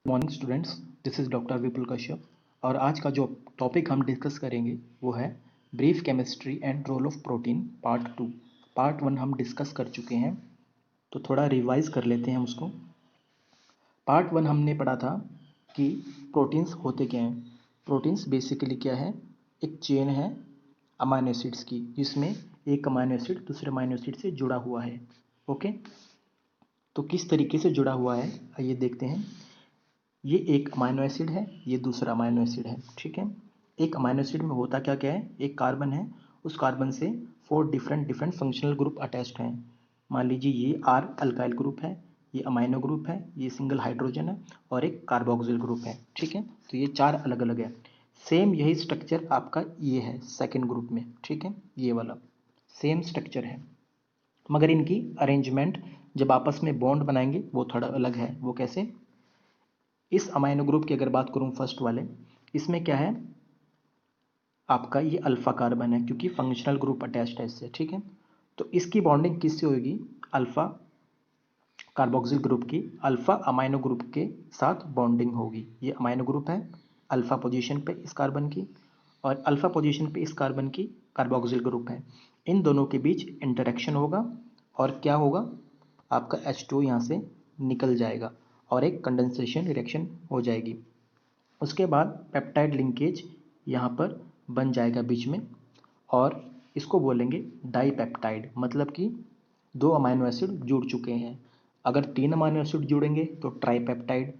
Morning students, this is doctor Vipul Kashyap. और आज का जो टॉपिक हम डिस्कस करेंगे वो है brief chemistry and role of protein part 2। Part 1 हम डिस्कस कर चुके हैं, तो थोड़ा रिवाइज कर लेते हैं उसको। पार्ट 1 हमने पढ़ा था कि प्रोटीन्स होते क्या हैं। प्रोटीन्स बेसिकली क्या है, एक चेन है अमाइनो एसिड्स की, जिसमें एक अमाइनो एसिड दूसरे अमाइनो एसिड से जुड़ा हुआ है। ओके, तो किस तरीके से जुड़ा हुआ है आइए देखते हैं। ये एक अमाइनो एसिड है, ये दूसरा अमाइनो एसिड है। ठीक है, एक अमाइनो एसिड में होता क्या क्या है, एक कार्बन है, उस कार्बन से 4 different different functional group attached हैं। मान लीजिए ये आर अल्काइल ग्रुप है, ये अमाइनो ग्रुप है, ये सिंगल हाइड्रोजन है और एक कार्बोक्सिल ग्रुप है। ठीक है, तो ये 4 अलग अलग है। सेम यही स्ट्रक्चर आपका ये है सेकेंड ग्रुप में। ठीक है, ये वाला सेम स्ट्रक्चर है, मगर इनकी अरेंजमेंट जब आपस में बॉन्ड बनाएंगे वो थोड़ा अलग है। वो कैसे, इस अमाइनो ग्रुप की अगर बात करूं फर्स्ट वाले, इसमें क्या है आपका, ये अल्फा कार्बन है क्योंकि फंक्शनल ग्रुप अटैच्ड है इससे। ठीक है, तो इसकी बॉन्डिंग किससे होगी, अल्फा कार्बोक्सिल ग्रुप की अल्फा अमाइनो ग्रुप के साथ बॉन्डिंग होगी। ये अमाइनो ग्रुप है अल्फा पोजीशन पे इस कार्बन की, और अल्फा पोजीशन पे इस कार्बन की कार्बोक्सिल ग्रुप है। इन दोनों के बीच इंटरेक्शन होगा और क्या होगा, आपका H2 यहाँ से निकल जाएगा और एक कंडेंसेशन रिएक्शन हो जाएगी। उसके बाद पेप्टाइड लिंकेज यहाँ पर बन जाएगा बीच में, और इसको बोलेंगे डाईपेप्टाइड, मतलब कि 2 अमाइनो एसिड जुड़ चुके हैं। अगर 3 अमाइनो एसिड जुड़ेंगे तो ट्राईपेप्टाइड,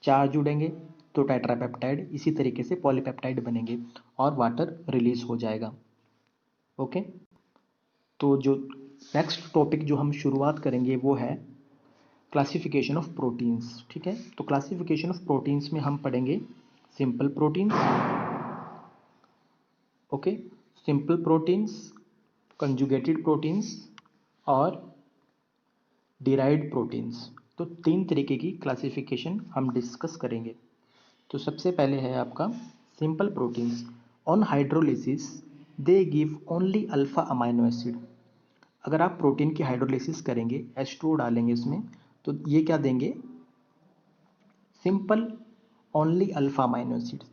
4 जुड़ेंगे तो टेट्रापेप्टाइड, इसी तरीके से पॉलीपेप्टाइड बनेंगे और वाटर रिलीज हो जाएगा। ओके, तो जो नेक्स्ट टॉपिक जो हम शुरुआत करेंगे वो है क्लासिफिकेशन ऑफ प्रोटीन्स। ठीक है, तो क्लासिफिकेशन ऑफ प्रोटीन्स में हम पढ़ेंगे simple proteins, okay, simple proteins, conjugated proteins और डिराइव्ड प्रोटीन्स। तो 3 तरीके की क्लासिफिकेशन हम डिस्कस करेंगे। तो सबसे पहले है आपका simple proteins. On hydrolysis they give only alpha amino acid. अगर आप प्रोटीन की हाइड्रोलिसिस करेंगे, H2O डालेंगे इसमें, तो ये क्या देंगे, simple only alpha amino acid.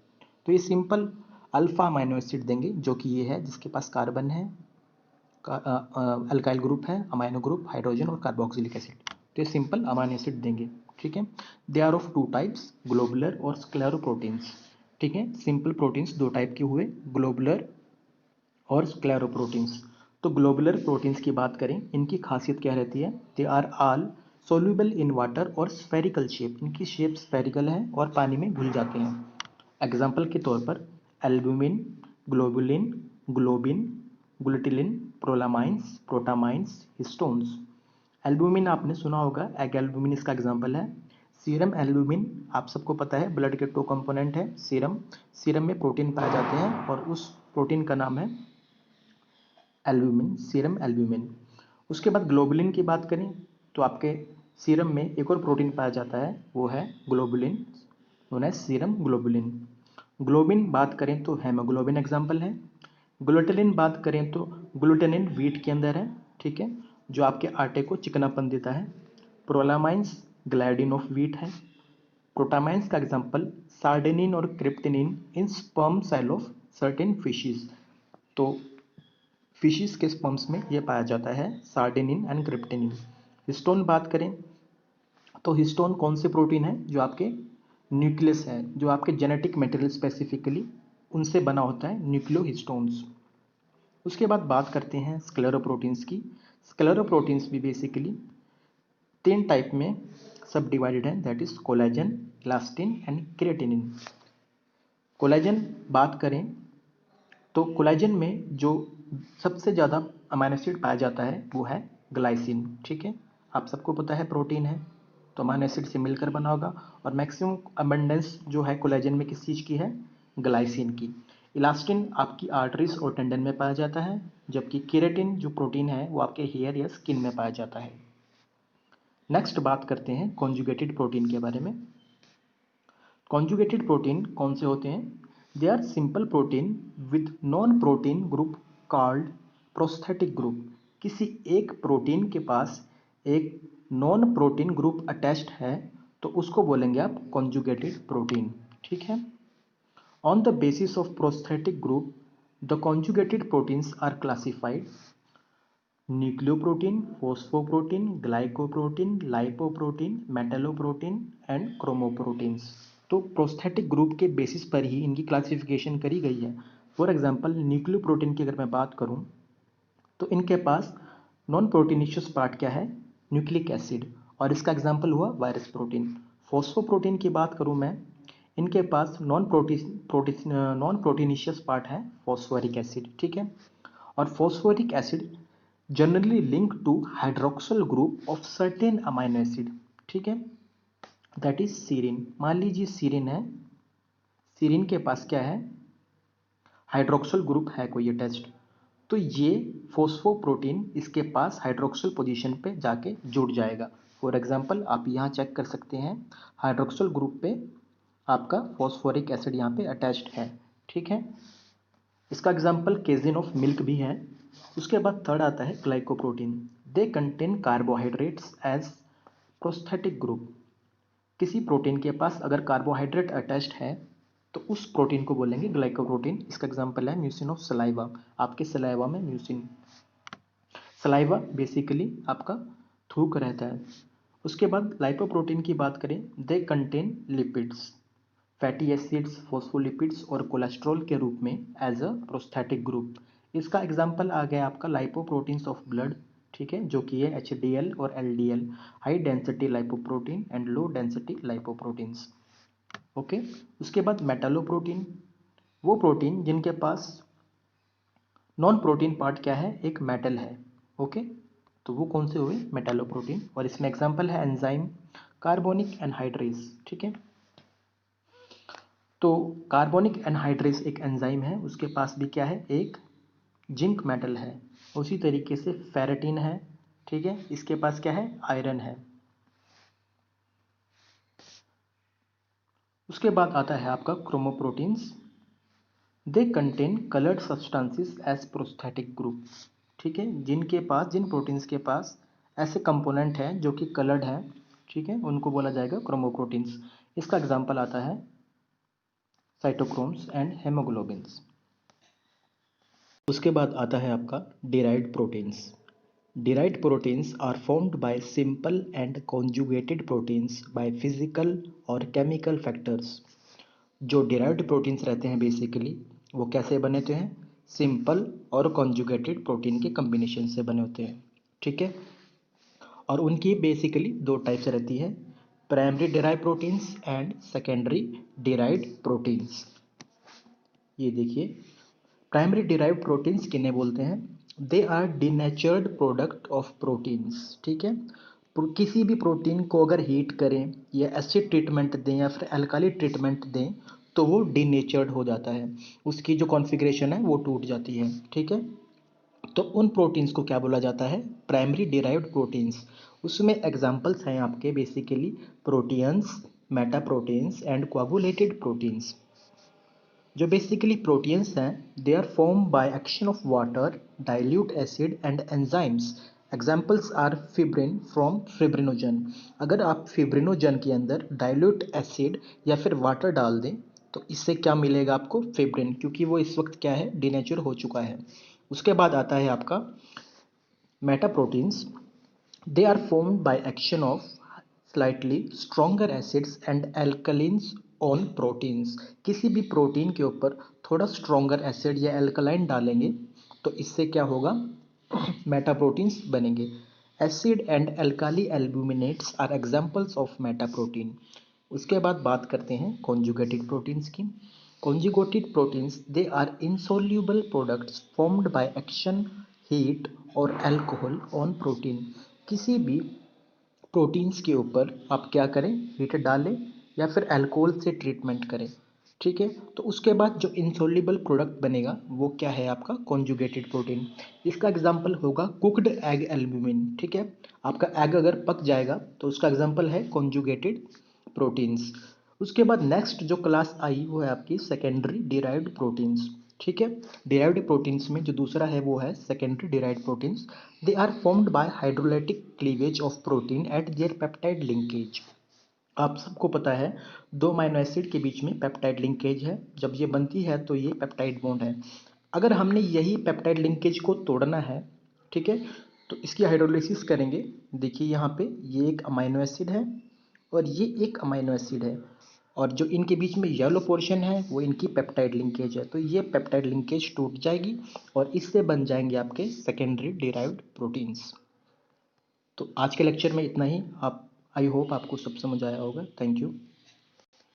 तो ये सिंपल अल्फा अमाइनो एसिड देंगे, जो कि ये है जिसके पास कार्बन है, अल्काइल ग्रुप है, अमाइनो ग्रुप, हाइड्रोजन और कार्बोक्सिलिक एसिड। तो ये सिंपल अमाइनो एसिड देंगे। ठीक है, they are of 2 types, globular और स्क्लेरोप्रोटीन्स। ठीक है, सिंपल प्रोटीन्स 2 टाइप के हुए, ग्लोबुलर और स्क्लेरोप्रोटीन्स। तो ग्लोबुलर प्रोटीन्स की बात करें, इनकी खासियत क्या रहती है, they are all soluble in water और स्फेरिकल शेप। इनकी शेप स्फेरिकल है और पानी में घुल जाते हैं। एग्जाम्पल के तौर पर albumin, globulin, globin, glutelin, prolamines, protamines, histones. Albumin आपने सुना होगा, एग एल्ब्यूमिन इसका एग्जाम्पल है। सीरम एल्ब्यूमिन आप सबको पता है, ब्लड के 2 कंपोनेंट है सीरम। सीरम में प्रोटीन पाए जाते हैं और उस प्रोटीन का नाम है एल्ब्यूमिन, सीरम एल्ब्यूमिन। उसके बाद ग्लोबुलिन की बात करें तो आपके सीरम में एक और प्रोटीन पाया जाता है, वो है globulin, known as serum globulin. Globin बात करें तो हेमोग्लोबिन एग्जाम्पल है। ग्लूटेलिन बात करें तो ग्लूटेनिन व्हीट के अंदर है। ठीक है, जो आपके आटे को चिकनापन देता है। प्रोलामाइंस ग्लाइडिन ऑफ व्हीट है। प्रोटामाइंस का एग्जाम्पल सार्डिनिन और cryptinine in sperm cell of certain fishes. तो फिशेस के स्पर्म्स में ये पाया जाता है, सार्डिनिन एंड क्रिप्टिनिन। हिस्टोन बात करें तो हिस्टोन कौन से प्रोटीन है, जो आपके न्यूक्लियस है, जो आपके जेनेटिक मटेरियल स्पेसिफिकली उनसे बना होता है, न्यूक्लियोहिस्टोन्स। उसके बाद बात करते हैं स्क्लेरोप्रोटीन्स की। स्क्लेरोप्रोटीन्स भी बेसिकली 3 टाइप में सब डिवाइडेड है, that is collagen, elastin and creatinine. Collagen बात करें तो कोलेजन में जो सबसे ज़्यादा अमाइनो एसिड पाया जाता है वो है ग्लाइसिन। ठीक है, आप सबको पता है प्रोटीन है तो अमाइनो एसिड से मिलकर बना होगा, और मैक्सिमम अबंडेंस जो है कोलेजन में किस चीज़ की है, ग्लाइसिन की। इलास्टिन आपकी आर्टरीज और टेंडन में पाया जाता है, जबकि केराटिन जो प्रोटीन है वो आपके हेयर या स्किन में पाया जाता है। नेक्स्ट बात करते हैं कॉन्जुगेटेड प्रोटीन के बारे में। कॉन्जुगेटेड प्रोटीन कौन से होते हैं, they are simple protein with non protein group called prosthetic group. किसी एक प्रोटीन के पास एक नॉन प्रोटीन ग्रुप अटैच्ड है तो उसको बोलेंगे आप कॉन्जुगेटेड प्रोटीन, ठीक है। On the basis of prosthetic group the conjugated proteins are classified nucleoprotein, phosphoprotein, glycoprotein, lipoprotein, metalloprotein and chromoproteins. तो प्रोस्थेटिक ग्रुप के बेसिस पर ही इनकी क्लासिफिकेशन करी गई है। फॉर एग्जांपल न्यूक्लियोप्रोटीन की अगर मैं बात करूं तो इनके पास नॉन प्रोटीनिशियस पार्ट क्या है, न्यूक्लिक एसिड, और इसका एग्जांपल हुआ वायरस प्रोटीन। फॉस्फोप्रोटीन की बात करूं मैं, इनके पास नॉन प्रोटीनिशियस पार्ट है फॉस्फोरिक एसिड, ठीक है। और phosphoric acid generally link to hydroxyl group of certain amino acid, ठीक है, दैट इज सीरिन। मान लीजिए सीरिन है, सीरिन के पास क्या है, हाइड्रोक्सल ग्रुप है कोई अटैच्ड, तो ये फोस्फोप्रोटीन इसके पास हाइड्रोक्सल पोजीशन पे जाके जुड़ जाएगा। फॉर एग्जांपल आप यहाँ चेक कर सकते हैं, हाइड्रोक्सल ग्रुप पे आपका फॉस्फोरिक एसिड यहाँ पे अटैच्ड है, ठीक है। इसका एग्जांपल केजिन ऑफ मिल्क भी है। उसके बाद थर्ड आता है glycoprotein. They contain carbohydrates as prosthetic group. किसी प्रोटीन के पास अगर कार्बोहाइड्रेट अटैच्ड है तो उस प्रोटीन को बोलेंगे ग्लाइकोप्रोटीन। इसका एग्जांपल है म्यूसिन ऑफ सलाइवा। आपके सलाइवा में म्यूसिन, सलाइवा बेसिकली आपका थूक रहता है। उसके बाद लाइपोप्रोटीन की बात करें, they contain lipids, fatty acids, phospholipids और कोलेस्ट्रॉल के रूप में एज अ प्रोस्थेटिक ग्रुप। इसका एग्जांपल आ गया आपका लाइपोप्रोटीन्स ऑफ ब्लड, ठीक है, जो कि है HDL और LDL, high density lipoprotein and low density lipoproteins, okay. उसके बाद मेटालोप्रोटीन, वो प्रोटीन जिनके पास नॉन प्रोटीन पार्ट क्या है, एक मेटल है, ओके। तो वो कौन से हुए, मेटालोप्रोटीन। और इसमें एग्जांपल है एंजाइम कार्बोनिक एनहाइड्रेस, ठीक है। तो कार्बोनिक एनहाइड्रेस एक एंजाइम है, उसके पास भी क्या है, एक जिंक मेटल है। उसी तरीके से फेरेटिन है, ठीक है, इसके पास क्या है, आयरन है। उसके बाद आता है आपका chromoproteins. They contain coloured substances as prosthetic group, ठीक है, जिनके पास, जिन प्रोटीन्स के पास ऐसे कंपोनेंट हैं जो कि कलर्ड हैं, ठीक है, उनको बोला जाएगा क्रोमोप्रोटीन्स। इसका एग्जांपल आता है साइटोक्रोम्स एंड हेमोग्लोबिन्स। उसके बाद आता है आपका derived proteins. Derived proteins are formed by simple and conjugated proteins by physical और केमिकल फैक्टर्स। जो डिराइव्ड प्रोटीन्स रहते हैं बेसिकली वो कैसे बने होते हैं, सिंपल और कॉन्जुगेटेड प्रोटीन के कम्बिनेशन से बने होते हैं, ठीक है। और उनकी बेसिकली दो टाइप्स रहती है, primary derived proteins and secondary derived proteins. ये देखिए, प्राइमरी डिराइव्ड प्रोटीन्स किन्हें बोलते हैं, they are denatured product of proteins, ठीक है। किसी भी प्रोटीन को अगर हीट करें या एसिड ट्रीटमेंट दें या फिर अल्काली ट्रीटमेंट दें तो वो डिनेचर्ड हो जाता है, उसकी जो कॉन्फ़िगरेशन है वो टूट जाती है, ठीक है। तो उन प्रोटीन्स को क्या बोला जाता है, प्राइमरी डिराइव्ड प्रोटीन्स। उसमें एग्जांपल्स हैं आपके basically proteins, meta proteins and coagulated proteins. जो बेसिकली प्रोटीन्स हैं, they are form by action of water, dilute acid and enzymes. Examples are fibrin from fibrinogen. अगर आप फिब्रिनोजन के अंदर डाइल्यूट एसिड या फिर वाटर डाल दें तो इससे क्या मिलेगा आपको, फिब्रिन, क्योंकि वो इस वक्त क्या है, डिनेचर हो चुका है। उसके बाद आता है आपका meta proteins. They are formed by action of slightly stronger acids and alkalines on proteins. किसी भी प्रोटीन के ऊपर थोड़ा स्ट्रॉन्गर एसिड या एल्कलाइन डालेंगे तो इससे क्या होगा, मेटा प्रोटीन्स बनेंगे। Acid and alkali albuminates are examples of meta protein. उसके बाद बात करते हैं कॉन्जुगेटेड प्रोटीन्स की। Conjugated proteins, they are insoluble products formed by action, heat और अल्कोहल ऑन प्रोटीन। किसी भी प्रोटीन्स के ऊपर आप क्या करें, हीट डालें या फिर अल्कोहल से ट्रीटमेंट करें, ठीक है। तो उसके बाद जो इंसॉल्युबल प्रोडक्ट बनेगा वो क्या है आपका, कॉन्जुगेटेड प्रोटीन। इसका एग्जांपल होगा कुक्ड एग एल्ब्यूमिन, ठीक है। आपका एग अगर पक जाएगा तो उसका एग्जांपल है कॉन्जुगेटेड प्रोटीन्स। उसके बाद नेक्स्ट जो क्लास आई वो है आपकी सेकेंडरी डिराइव्ड प्रोटीन्स, ठीक है। डिराइव्ड प्रोटीन्स में जो दूसरा है वो है secondary derived proteins. They are formed by hydrolytic cleavage of protein at their peptide linkage. आप सबको पता है दो अमीनो एसिड के बीच में पेप्टाइड लिंकेज है, जब ये बनती है तो ये पेप्टाइड बॉन्ड है। अगर हमने यही पेप्टाइड लिंकेज को तोड़ना है, ठीक है, तो इसकी हाइड्रोलिसिस करेंगे। देखिए यहाँ पे ये एक अमीनो एसिड है और ये एक अमीनो एसिड है, और जो इनके बीच में येलो पोर्शन है वो इनकी पेप्टाइड लिंकेज है। तो ये पेप्टाइड लिंकेज टूट जाएगी और इससे बन जाएंगे आपके सेकेंडरी डिराइव्ड प्रोटीन्स। तो आज के लेक्चर में इतना ही। आप, आई होप आपको सब समझ आया होगा। Thank you.